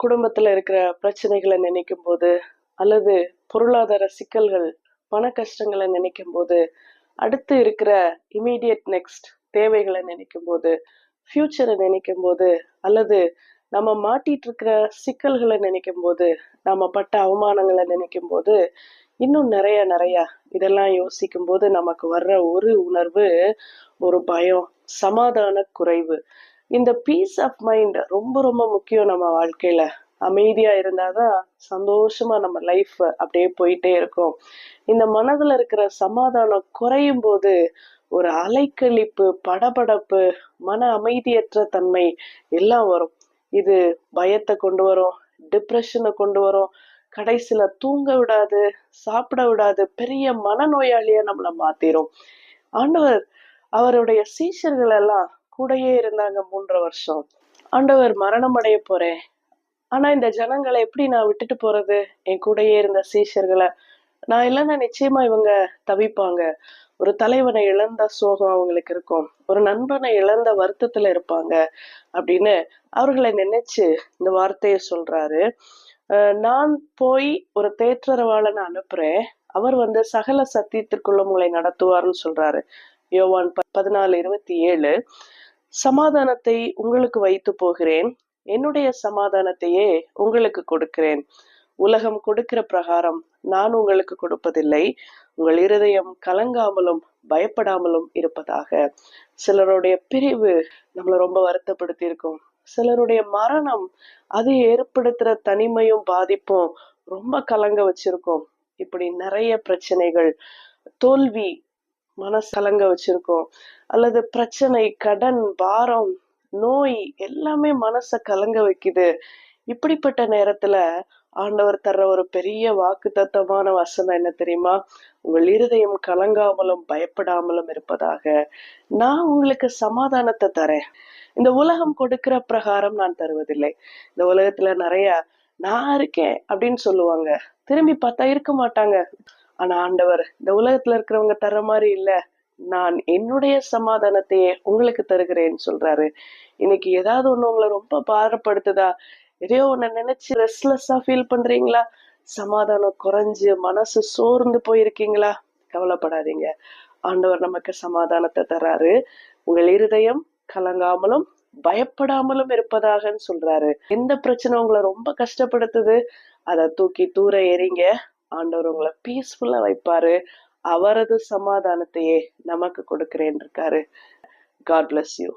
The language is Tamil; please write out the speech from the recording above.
குடும்பத்துல இருக்கிற பிரச்சனைகளை நினைக்கும் போது, அல்லது பொருளாதார சிக்கல்கள், பண கஷ்டங்களை நினைக்கும் போது, அடுத்து இருக்கிற இமீடியட் நெக்ஸ்ட் தேவைகளை நினைக்கும் போது, ஃபியூச்சரை நினைக்கும் போது, அல்லது நம்ம மாட்டிட்டு இருக்கிற சிக்கல்களை நினைக்கும் போது, நம்ம பட்ட அவமானங்களை நினைக்கும் போது, இன்னும் நிறைய நிறைய இதெல்லாம் யோசிக்கும் போது நமக்கு வர்ற ஒரு உணர்வு, ஒரு பயம், சமாதான குறைவு. இந்த பீஸ் ஆஃப் மைண்ட் ரொம்ப ரொம்ப முக்கியம் நம்ம வாழ்க்கையில. அமைதியா இருந்தாதான் சந்தோஷமா நம்ம லைஃப் அப்படியே போயிட்டே இருக்கும். இந்த மனதுல இருக்கிற சமாதானம் குறையும் போது ஒரு அலைக்கழிப்பு, படபடப்பு, மன அமைதியற்ற தன்மை எல்லாம் வரும். இது பயத்தை கொண்டு வரும், டிப்ரெஷனை கொண்டு வரும், கடைசியில தூங்க விடாது, சாப்பிட விடாது, பெரிய மனநோயாளியா நம்மள மாத்திரும். ஆண்டவர் அவருடைய சீஷர்கள் எல்லாம் கூடயே இருந்தாங்க 3 வருஷம். ஆண்டவர் மரணம் அடைய போறேன், ஆனா இந்த ஜனங்களை எப்படி நான் விட்டுட்டு போறது? என் கூடயே இருந்த சீஷர்களை நான் இல்லைன்னா நிச்சயமா இவங்க தவிப்பாங்க. ஒரு தலைவனை இழந்த சோகம் அவங்களுக்கு இருக்கும், ஒரு நண்பனை இழந்த வருத்தத்துல இருப்பாங்க அப்படின்னு அவர்களை நினைச்சு இந்த வார்த்தையை சொல்றாரு. நான் போய் ஒரு தேற்றரவாளனை அனுப்புறேன், அவர் சகல சத்தியத்திற்குள்ள உங்களை நடத்துவார்னு சொல்றாரு. யோவான் 14:27. சமாதானத்தை உங்களுக்கு வைத்து போகிறேன், என்னுடைய சமாதானத்தையே உங்களுக்கு கொடுக்கிறேன். உலகம் கொடுக்கிற பிரகாரம் நான் உங்களுக்கு கொடுப்பதில்லை. உங்கள் இருதயம் கலங்காமலும் பயப்படாமலும் இருப்பதாக. சிலருடைய பிரிவு நம்மள ரொம்ப வருத்தப்படுத்தி இருக்கும். சிலருடைய மரணம் அது ஏற்படுத்துற தனிமையும் பாதிப்பும் ரொம்ப கலங்க வச்சிருக்கோம். இப்படி நிறைய பிரச்சனைகள், தோல்வி மனசு கலங்க வச்சிருக்கோம். அல்லது பிரச்சனை, கடன், பாரம், நோய் எல்லாமே மனச கலங்க வைக்குது. இப்படிப்பட்ட நேரத்துல ஆண்டவர் தர்ற ஒரு பெரிய வாக்குத்தத்தமான வசனம் என்ன தெரியுமா? உங்கள் இருதயம் கலங்காமலும் பயப்படாமலும் இருப்பதாக. நான் உங்களுக்கு சமாதானத்தை தரேன். இந்த உலகம் கொடுக்கிற பிரகாரம் நான் தருவதில்லை. இந்த உலகத்துல நிறைய நான் இருக்கேன் அப்படின்னு சொல்லுவாங்க, திரும்பி பார்த்தா இருக்க மாட்டாங்க. ஆனா ஆண்டவர் இந்த உலகத்துல இருக்கிறவங்க தர்ற மாதிரி இல்ல, நான் என்னுடைய சமாதானத்தையே உங்களுக்கு தருகிறேன்னு சொல்றாரு. இன்னைக்கு ஏதாவது ஒண்ணு உங்களை ரொம்ப பாரப்படுத்துதா? எதையோ ஒண்ணு நினைச்சு ரெஸ்ட்லெஸ்ஸா ஃபீல் பண்றீங்களா? சமாதானம் குறைஞ்சு மனசு சோர்ந்து போயிருக்கீங்களா? கவலைப்படாதீங்க, ஆண்டவர் நமக்கு சமாதானத்தை தர்றாரு. உங்கள் இருதயம் கலங்காமலும் பயப்படாமலும் இருப்பதாகன்னு சொல்றாரு. எந்த பிரச்சனை உங்களை ரொம்ப கஷ்டப்படுத்துது, அதை தூக்கி தூர எறிங்க. ஆண்டவர் உங்களை பீஸ்ஃபுல்லா வைப்பாரு. அவரது சமாதானத்தையே நமக்கு கொடுக்கிறேன் இருக்காரு. God bless you.